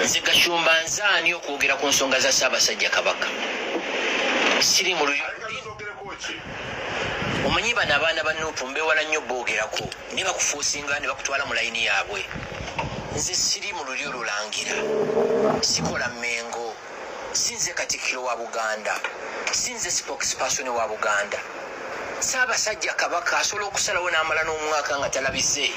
nze Gashumba nzaani okwogera ku nsonga za Ssaabasajja Kabaka siri mu lulyo omanyi bano abaana ba Nuupu mbewala nnyo boogerako ne bakufuusinga ne bakutwala mu layini yaabwe. Nze siri mu lulyo lulangira, sikola Mmengo, sinze Katikkiro wa Buganda, sinze spokesperson wa Buganda. Ssaabasajja Kabaka asobola okusalawo n'amala n'omwaka nga talabise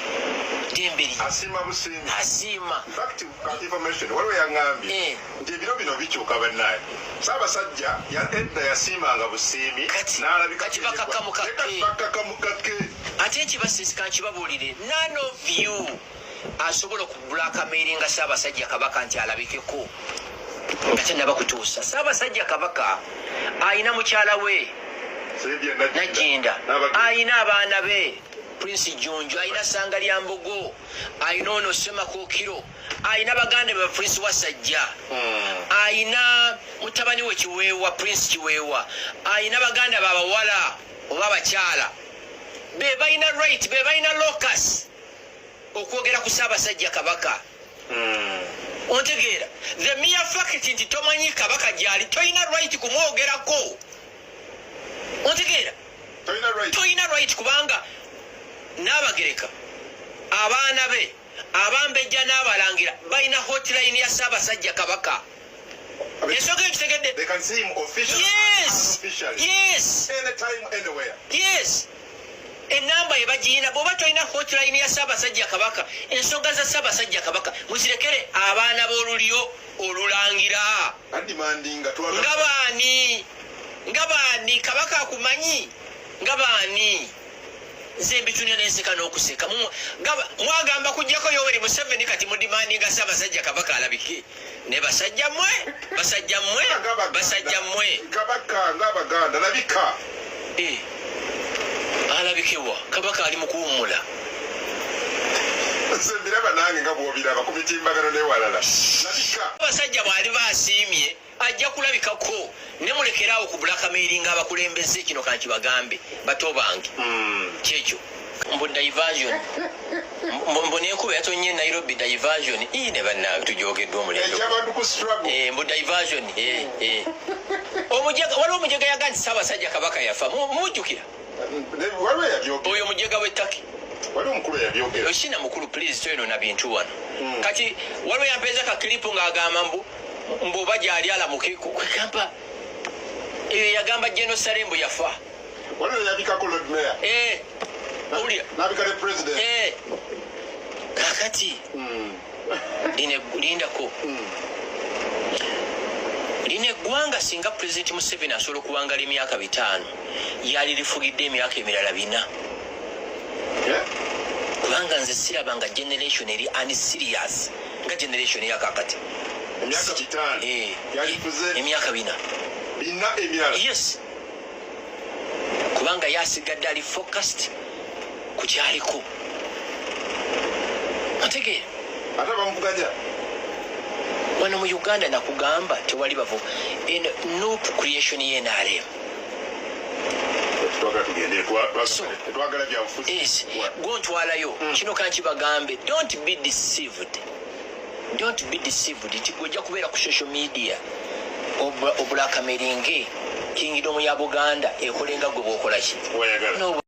demberi asiima busimbi asiima. In fact, information waliwo yaŋŋambye nti ebiro bino bikyuka bannaye. Ssaabasajja edda yasiimanga busiimi n'alabika kati bakakamukakke ate ekibasisika nkibabuulire, none of you asobola okubulaakamairinga Ssaabasajja Kabaka nti alabikeko nga tennaba kutuusa. Ssaabasajja Kabaka ayina mukyala we Najjinda, ayina abaana be Prince Junju, ayina Sangalyambogo, ayina ono Semakookiro, ayina baganda be Prince Wasajja, ayina mutabani we Kiweewa, Prince Kiweewa, ayina baganda babawala oba abakyala be balina right, be balina locus okwogera ku Ssaabasajja Kabaka. Ontegeera, the mere fact nti tomanyi Kabaka gyali toyina right kumwogerako. Ontegeera, toyina right kubanga n'Abagereka abaana be Abambejja n'Abalangira balina hotline ya Ssaabasajja Kabaka. Ensonga ekitegedde. They can see him officially. Yes. Yes. Anytime, anywhere. Yes. Enamba ebagiyina bw'oba tolina hotline ya Ssaabasajja Kabaka, ensonga za Ssaabasajja Kabaka muzirekere abaana b'olulyo olulangira. Nga baani Kabaka akumanyi nga baani nze mbitunya n'enseka n'okuseka mwagamba kujjako Yoweri Museveni kati mudimandinga Ssaabasajja Kabaka alabike ne basajja mmwe Kabaka ng'Abaganda alabika alabikewa Kabaka ali mu kuwummula. Nze mbiraba nange nga bw'obiraba ku mitimbagano n'ewalala labika. Abasajja bw'ali baasiimye ajja kulabikako ne mulekeraawo ku blackmailinga abakulembeze kino kankibagambe bato bange kyekyo mbu diversion mbu n'enkuba yatonye Nairobi diversion ne bannange tujogeddwa omulendo mbu diversion waliwo omujega yaga nti Ssaabasajja Kabaka yafa mujjukira oyo omujega w'ettaki osina mukulu please toyonona bintu wano kati waliwo yampeeza kakilipu ng'agamba mbu oba gyali alamuke kwegamba eyo yagamba Jerusalem mbu yafa owulira kakati lindako lino eggwanga singa Pulezidenti Museveni asobola okuwangala emyaka 5 yali lifugidde emyaka emirala 4 kubanga nze siraba nga generation eri unserious nga generation yakakati emyaka 4 yes kubanga yasigadde ali focused ku kyaliko ategeera ate bamuvugaja wano mu Uganda nakugamba tewali bavu Nuupu creation y'NRM gontwalayo kino kankibagambe don't be deceived nti gwojja kubeera ku social media obulakameringe Kingdom ya Buganda ekolenga gwe bwokola ki